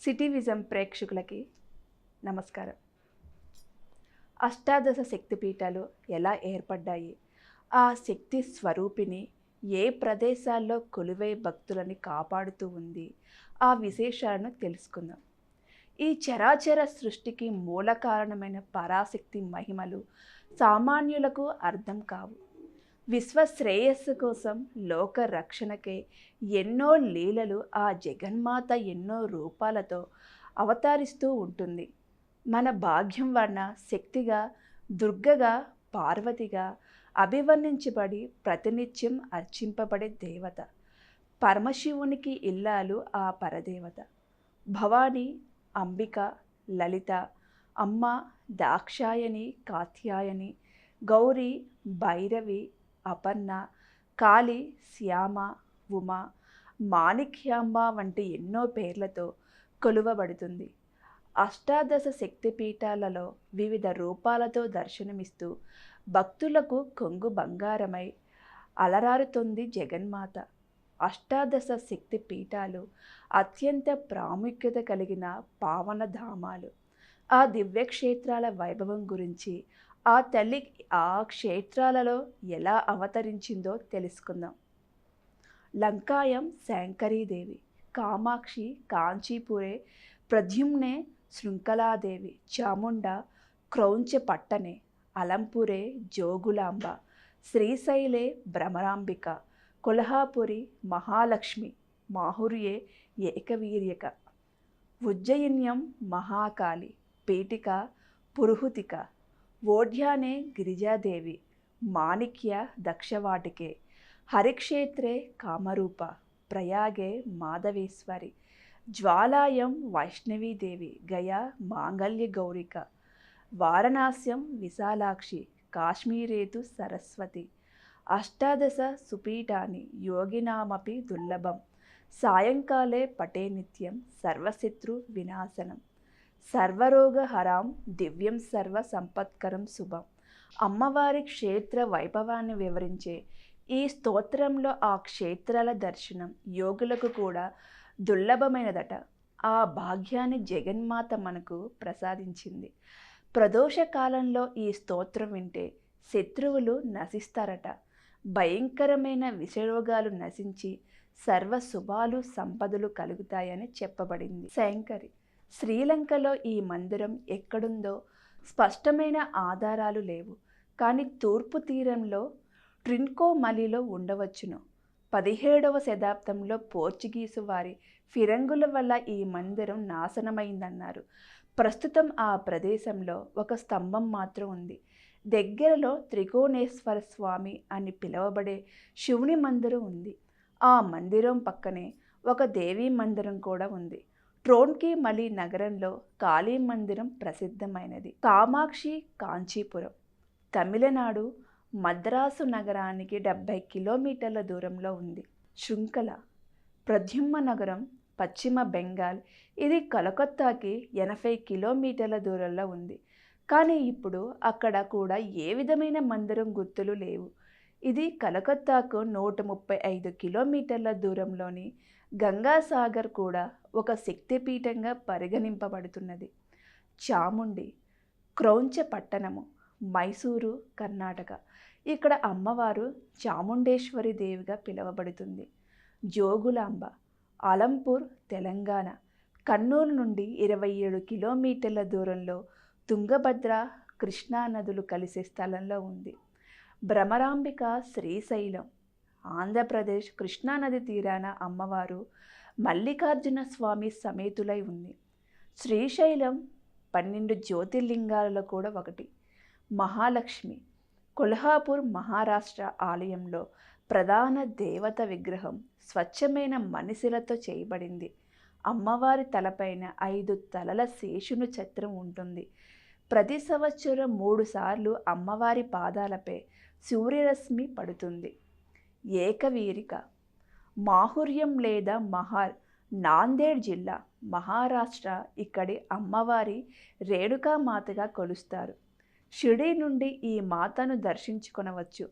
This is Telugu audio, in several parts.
సిటీ విజన్ ప్రేక్షకులకి నమస్కారం. అష్టాదశ శక్తిపీఠాలు ఎలా ఏర్పడ్డాయి, ఆ శక్తి స్వరూపిణి ఏ ప్రదేశాల్లో కొలువై భక్తులని కాపాడుతూ ఉంది, ఆ విశేషాలను తెలుసుకుందాం. ఈ చరాచర సృష్టికి మూల కారణమైన పరాశక్తి మహిమలు సామాన్యులకు అర్థం కావు. విశ్వ శ్రేయస్సు కోసం లోక రక్షణకే ఎన్నో లీలలు ఆ జగన్మాత ఎన్నో రూపాలతో అవతరిస్తూ ఉంటుంది. మన భాగ్యం వలన శక్తిగా, దుర్గగా, పార్వతిగా అభివర్ణించబడి ప్రతినిత్యం అర్చింపబడే దేవత. పరమశివునికి ఇల్లాలు ఆ పరదేవత. భవాని, అంబిక, లలిత, అమ్మ, దాక్షాయణి, కాత్యాయని, గౌరీ, భైరవి, అపర్ణ, కాళి, శ్యామ, ఉమ, మాణిక్యాంబ వంటి ఎన్నో పేర్లతో కొలువబడుతుంది. అష్టాదశ శక్తిపీఠాలలో వివిధ రూపాలతో దర్శనమిస్తూ భక్తులకు కొంగు బంగారమై అలరారుతుంది జగన్మాత. అష్టాదశ శక్తిపీఠాలు అత్యంత ప్రాముఖ్యత కలిగిన పావనధామాలు. ఆ దివ్యక్షేత్రాల వైభవం గురించి, ఆ తల్లి ఆ క్షేత్రాలలో ఎలా అవతరించిందో తెలుసుకుందాం. లంకాయం శాంకరీదేవి, కామాక్షి కాంచీపురే, ప్రద్యుమ్నే శృంఖలాదేవి, చాముండ క్రౌంచ పట్టణే, అలంపురే జోగులాంబ, శ్రీశైలే భ్రమరాంబిక, కొల్హాపురి మహాలక్ష్మి, మాహుర్యే ఏకవీర్యక, ఉజ్జయిన్యం మహాకాళి, పీఠిక పురుహుతిక, ఓఢ్యానే గిరిజాదేవి, మాణిక్య దక్షవాటికే, హరిక్షేత్రే కామరూప, ప్రయాగే మాధవేశ్వరి, జ్వాలాయం వైష్ణవీదేవి, గయా మాంగళ్య గౌరిక, వారణాస్యం విశాలాక్షి, కాశ్మీరేతు సరస్వతి. అష్టాదశ సుపీఠాని యోగినామపి దుర్లభం, సాయంకాలే పటే నిత్యం సర్వశత్రు వినాశనం, సర్వరోగహరాం దివ్యం సర్వ సంపత్కరం శుభం. అమ్మవారి క్షేత్ర వైభవాన్ని వివరించే ఈ స్తోత్రంలో ఆ క్షేత్రాల దర్శనం యోగులకు కూడా దుర్లభమైనదట. ఆ భాగ్యాన్ని జగన్మాత మనకు ప్రసాదించింది. ప్రదోష కాలంలో ఈ స్తోత్రం వింటే శత్రువులు నశిస్తారట. భయంకరమైన విషరోగాలు నశించి సర్వ శుభాలు సంపదలు కలుగుతాయని చెప్పబడింది. శంకరి శ్రీలంకలో ఈ మందిరం ఎక్కడుందో స్పష్టమైన ఆధారాలు లేవు, కానీ తూర్పు తీరంలో ట్రిన్కోమలిలో ఉండవచ్చును. 17వ శతాబ్దంలో పోర్చుగీసు వారి ఫిరంగుల వల్ల ఈ మందిరం నాశనమైందన్నారు. ప్రస్తుతం ఆ ప్రదేశంలో ఒక స్తంభం మాత్రం ఉంది. దగ్గరలో త్రికోణేశ్వర స్వామి అని పిలువబడే శివుని మందిరం ఉంది. ఆ మందిరం పక్కనే ఒక దేవీ మందిరం కూడా ఉంది. ట్రోన్కిమలి నగరంలో కాళీ మందిరం ప్రసిద్ధమైనది. కామాక్షి కాంచీపురం తమిళనాడు మద్రాసు నగరానికి 70 కిలోమీటర్ల దూరంలో ఉంది. శృంఖల ప్రద్యుమ్న నగరం పశ్చిమ బెంగాల్, ఇది కలకత్తాకి 80 కిలోమీటర్ల దూరంలో ఉంది. కానీ ఇప్పుడు అక్కడ కూడా ఏ విధమైన మందిరం గుర్తులు లేవు. ఇది కలకత్తాకు 135 కిలోమీటర్ల దూరంలోని గంగాసాగర్ కూడా ఒక శక్తిపీఠంగా పరిగణింపబడుతున్నది. చాముండి క్రౌంచ పట్టణము మైసూరు, కర్ణాటక. ఇక్కడ అమ్మవారు చాముండేశ్వరి దేవిగా పిలువబడుతుంది. జోగులాంబ అలంపూర్, తెలంగాణ. కర్నూలు నుండి 27 కిలోమీటర్ల దూరంలో తుంగభద్ర, కృష్ణా నదులు కలిసే స్థలంలో ఉంది. భ్రమరాంబిక శ్రీశైలం, ఆంధ్రప్రదేశ్. కృష్ణానది తీరాన అమ్మవారు మల్లికార్జున స్వామి సమేతులై ఉంది. శ్రీశైలం 12 జ్యోతిర్లింగాలలో కూడా ఒకటి. మహాలక్ష్మి కొల్హాపూర్, మహారాష్ట్ర. ఆలయంలో ప్రధాన దేవత విగ్రహం స్వచ్ఛమైన మనిషిలతో చేయబడింది. అమ్మవారి తలపైన 5 తలల శేషుని ఛత్రం ఉంటుంది. ప్రతి సంవత్సరం 3 సార్లు అమ్మవారి పాదాలపై సూర్యరశ్మి పడుతుంది. ఏకవీరిక మాహుర్యం లేదా మహాల్, నాందేడ్ జిల్లా, మహారాష్ట్ర. ఇక్కడి అమ్మవారి రేణుకామాతగా కొలుస్తారు. షిరిడి నుండి ఈ మాతను దర్శించుకొనవచ్చు.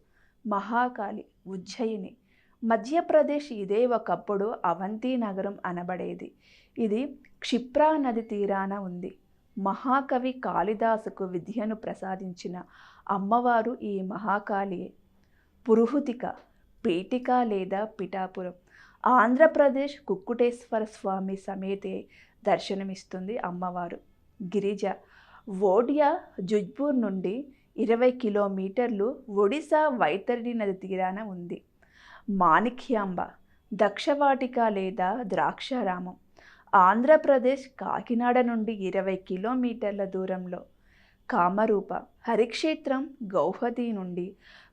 మహాకాళి ఉజ్జయిని, మధ్యప్రదేశ్. ఇదే ఒకప్పుడు అవంతి నగరం అనబడేది. ఇది క్షిప్రా నది తీరాన ఉంది. మహాకవి కాళిదాసుకు విద్యను ప్రసాదించిన అమ్మవారు ఈ మహాకాళియే. పురుహుతిక, పీఠిక లేదా పిఠాపురం, ఆంధ్రప్రదేశ్ కుక్కుటేశ్వర స్వామి సమేతే దర్శనమిస్తుంది అమ్మవారు. గిరిజ, ఓడియా జుజ్పూర్ నుండి 20 కిలోమీటర్లు ఒడిశా వైతరణి నది తీరాన ఉంది. మాణిక్యాంబ, దక్షవాటిక లేదా ద్రాక్షారామం, ఆంధ్రప్రదేశ్ కాకినాడ నుండి 20 కిలోమీటర్ల దూరంలో. కామరూప, హరిక్షేత్రం గౌహతి నుండి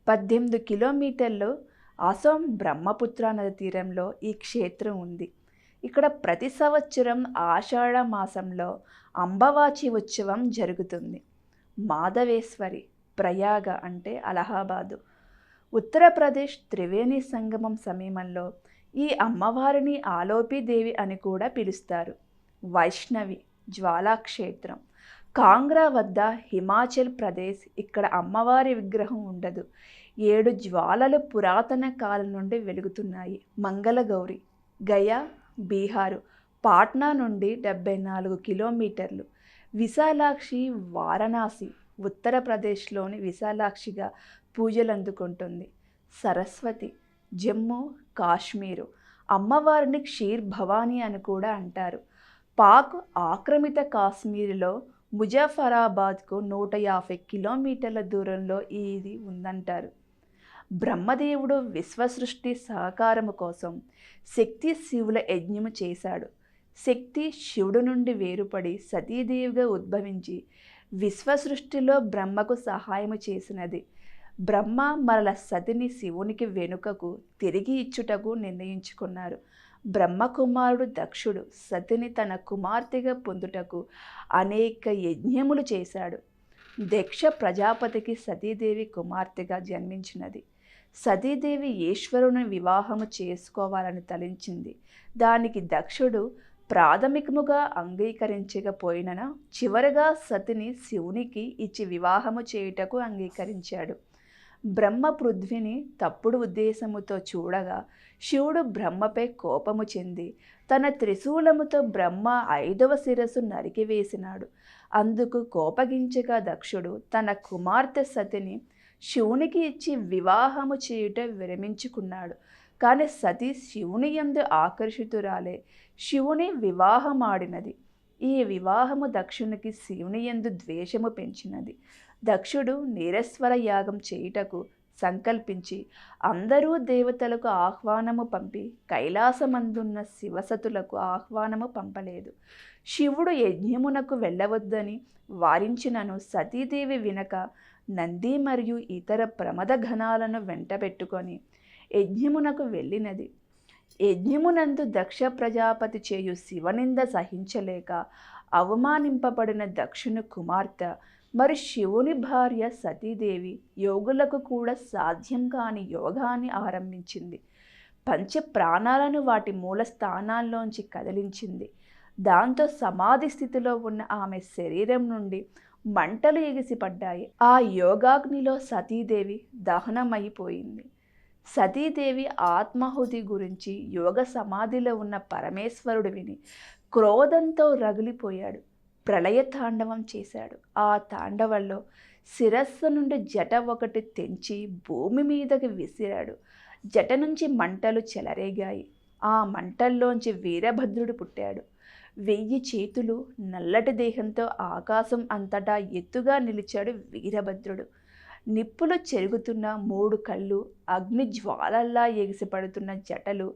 18 కిలోమీటర్లు అసోం బ్రహ్మపుత్ర నది తీరంలో ఈ క్షేత్రం ఉంది. ఇక్కడ ప్రతి సంవత్సరం ఆషాఢ మాసంలో అంబవాచి ఉత్సవం జరుగుతుంది. మాధవేశ్వరి, ప్రయాగ అంటే అలహాబాదు, ఉత్తరప్రదేశ్ త్రివేణి సంగమం సమీపంలో ఈ అమ్మవారిని ఆలోపిదేవి అని కూడా పిలుస్తారు. వైష్ణవి, జ్వాలాక్షేత్రం, కాంగ్రా వద్ద హిమాచల్ ప్రదేశ్. ఇక్కడ అమ్మవారి విగ్రహం ఉండదు. 7 జ్వాలలు పురాతన కాలం నుండి వెలుగుతున్నాయి. మంగళగౌరి, గయా, బీహారు, పాట్నా నుండి 74 కిలోమీటర్లు. విశాలాక్షి, వారణాసి, ఉత్తరప్రదేశ్లోని విశాలాక్షిగా పూజలు అందుకుంటుంది. సరస్వతి, జమ్మూ కాశ్మీరు, అమ్మవారిని క్షీర్ భవానీ అని కూడా అంటారు. పాక్ ఆక్రమిత కాశ్మీరులో ముజఫరాబాద్కు 150 కిలోమీటర్ల దూరంలో ఇది ఉందంటారు. బ్రహ్మదేవుడు విశ్వసృష్టి సహకారము కోసం శక్తి శివుల యజ్ఞము చేశాడు. శక్తి శివుడు నుండి వేరుపడి సతీదేవిగా ఉద్భవించి విశ్వసృష్టిలో బ్రహ్మకు సహాయము చేసినది. బ్రహ్మ మరల సతిని శివునికి వెనుకకు తిరిగి ఇచ్చుటకు నిర్ణయించుకున్నారు. బ్రహ్మకుమారుడు దక్షుడు సతిని తన కుమార్తెగా పొందుటకు అనేక యజ్ఞములు చేశాడు. దక్ష ప్రజాపతికి సతీదేవి కుమార్తెగా జన్మించినది. సతీదేవి ఈశ్వరుని వివాహము చేసుకోవాలని తలించింది. దానికి దక్షుడు ప్రాథమికముగా అంగీకరించకపోయిన చివరగా సతిని శివునికి ఇచ్చి వివాహము చేయుటకు అంగీకరించాడు. బ్రహ్మ పృథ్వీని తప్పుడు ఉద్దేశముతో చూడగా శివుడు బ్రహ్మపై కోపము చెంది తన త్రిశూలముతో బ్రహ్మ 5వ శిరస్సు నరికివేసినాడు. అందుకు కోపగించగా దక్షుడు తన కుమార్తె సతిని శివునికి ఇచ్చి వివాహము చేయుట విరమించుకున్నాడు. కానీ సతి శివుని యందు ఆకర్షితురాలే శివుని వివాహమాడినది. ఈ వివాహము దక్షునికి శివుని యందు ద్వేషము పెంచినది. దక్షుడు నీరేశ్వర యాగం చేయుటకు సంకల్పించి అందరూ దేవతలకు ఆహ్వానము పంపి కైలాసమందున్న శివసతులకు ఆహ్వానము పంపలేదు. శివుడు యజ్ఞమునకు వెళ్ళవద్దని వారించినను సతీదేవి వినక నంది మరియు ఇతర ప్రమద ఘనాలను వెంటబెట్టుకొని యజ్ఞమునకు వెళ్ళినది. యజ్ఞమునందు దక్ష ప్రజాపతి చేయు శివనింద సహించలేక అవమానింపబడిన దక్షుని కుమార్తె మరి శివుని భార్య సతీదేవి యోగులకు కూడా సాధ్యం కాని యోగాన్ని ఆరంభించింది. పంచ ప్రాణాలను వాటి మూల స్థానాల్లోంచి కదిలించింది. దాంతో సమాధి స్థితిలో ఉన్న ఆమె శరీరం నుండి మంటలు ఎగిసిపడ్డాయి. ఆ యోగాగ్నిలో సతీదేవి దహనమైపోయింది. సతీదేవి ఆత్మాహుతి గురించి యోగ సమాధిలో ఉన్న పరమేశ్వరుడు విని క్రోధంతో రగిలిపోయాడు. ప్రళయ తాండవం చేశాడు. ఆ తాండవంలో శిరస్సు నుండి జట ఒకటి తెంచి భూమి మీదకి విసిరాడు. జట నుంచి మంటలు చెలరేగాయి. ఆ మంటల్లోంచి వీరభద్రుడు పుట్టాడు. 1000 చేతులు, నల్లటి దేహంతో ఆకాశం అంతటా ఎత్తుగా నిలిచాడు వీరభద్రుడు. నిప్పులు చెరుగుతున్న 3 కళ్ళు, అగ్ని జ్వాలల్లా ఎగిసిపడుతున్న జటలు,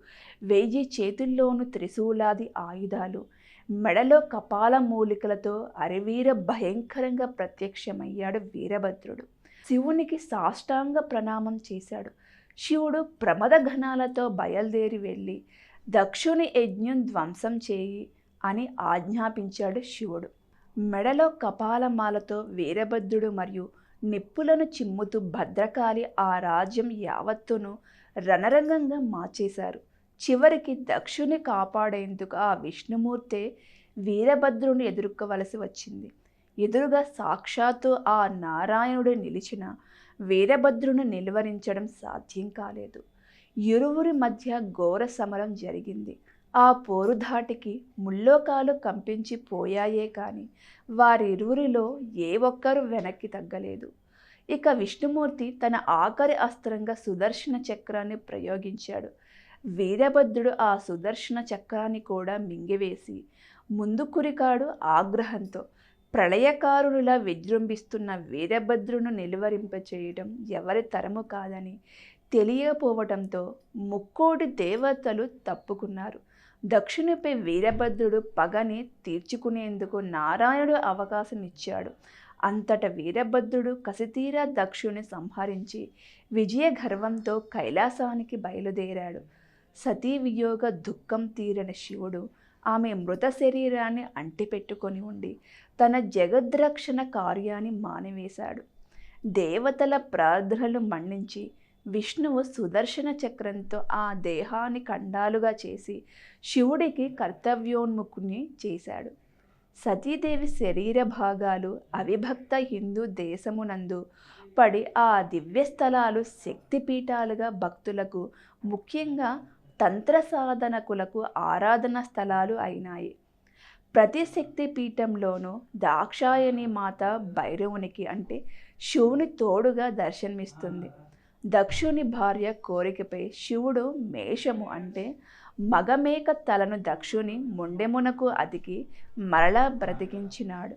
1000 చేతుల్లోనూ త్రిశూలాది ఆయుధాలు, మెడలో కపాల మూలికలతో అరివీర భయంకరంగా ప్రత్యక్షమయ్యాడు వీరభద్రుడు. శివునికి సాష్టాంగ ప్రణామం చేశాడు. శివుడు ప్రమద ఘనాలతో బయలుదేరి వెళ్ళి దక్షుని యజ్ఞం ధ్వంసం చేయి అని ఆజ్ఞాపించాడు శివుడు. మెడలో కపాలమాలతో వీరభద్రుడు మరియు నిప్పులను చిమ్ముతూ భద్రకాళి ఆ రాజ్యం యావత్తును రణరంగంగా మార్చేశారు. చివరికి దక్షుని కాపాడేందుకు ఆ విష్ణుమూర్తే వీరభద్రుని ఎదుర్కోవలసి వచ్చింది. ఎదురుగా సాక్షాత్తు ఆ నారాయణుడు నిలిచిన వీరభద్రుని నిలువరించడం సాధ్యం కాలేదు. ఇరువురి మధ్య ఘోర సమరం జరిగింది. ఆ పోరుధాటికి ముల్లోకాలు కంపించిపోయాయే కాని వారిరువురిలో ఏ ఒక్కరూ వెనక్కి తగ్గలేదు. ఇక విష్ణుమూర్తి తన ఆఖరి అస్త్రంగా సుదర్శన చక్రాన్ని ప్రయోగించాడు. వీరభద్రుడు ఆ సుదర్శన చక్రాన్ని కూడా మింగివేసి ముందు కురికాడు ఆగ్రహంతో. ప్రళయకారునిలా విజృంభిస్తున్న వీరభద్రును నిలువరింపచేయడం ఎవరి తరము కాదని తెలియపోవటంతో ముక్కోటి దేవతలు తప్పుకున్నారు. దక్షునిపై వీరభద్రుడు పగని తీర్చుకునేందుకు నారాయణుడు అవకాశం ఇచ్చాడు. అంతట వీరభద్రుడు కసితీరా దక్షుని సంహరించి విజయ గర్వంతో కైలాసానికి బయలుదేరాడు. సతీ వియోగ దుఃఖం తీరని శివుడు ఆమె మృత శరీరాన్ని అంటిపెట్టుకొని ఉండి తన జగద్రక్షణ కార్యాన్ని మానివేశాడు. దేవతల ప్రార్థనలు మన్నించి విష్ణువు సుదర్శన చక్రంతో ఆ దేహాన్ని ఖండాలుగా చేసి శివుడికి కర్తవ్యోన్ముఖుని చేశాడు. సతీదేవి శరీర భాగాలు అవిభక్త హిందూ దేశమునందు పడి ఆ దివ్యస్థలాలు శక్తిపీఠాలుగా భక్తులకు, ముఖ్యంగా తంత్ర సాధనకులకు ఆరాధన స్థలాలు అయినాయి. ప్రతి శక్తి పీఠంలోనూ దాక్షాయణి మాత భైరవునికి అంటే శివుని తోడుగా దర్శనమిస్తుంది. దక్షుని భార్య కోరికపై శివుడు మేషము అంటే మగమేక తలను దక్షుని మొండెమునకు అతికి మరలా బ్రతికించినాడు.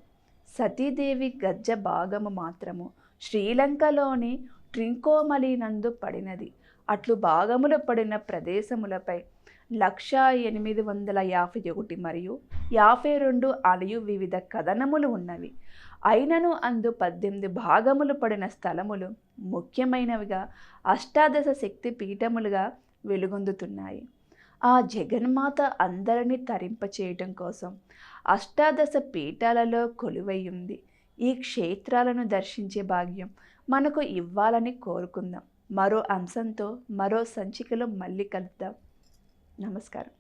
సతీదేవి గజ్జ భాగము మాత్రము శ్రీలంకలోని ట్రింకోమలి నందు పడినది. అట్లు భాగములు పడిన ప్రదేశములపై 1851 మరియు 52 అనియు వివిధ కథనములు ఉన్నవి. అయినను అందు 18 భాగములు పడిన స్థలములు ముఖ్యమైనవిగా అష్టాదశ శక్తి పీఠములుగా వెలుగొందుతున్నాయి. ఆ జగన్మాత అందరినీ తరింపచేయటం కోసం అష్టాదశ పీఠాలలో కొలువై ఉంది. ఈ క్షేత్రాలను దర్శించే భాగ్యం మనకు ఇవ్వాలని కోరుకుందాం. మరో అంశంతో మరో సంచికలో మళ్ళీ కలుద్దాం. నమస్కారం.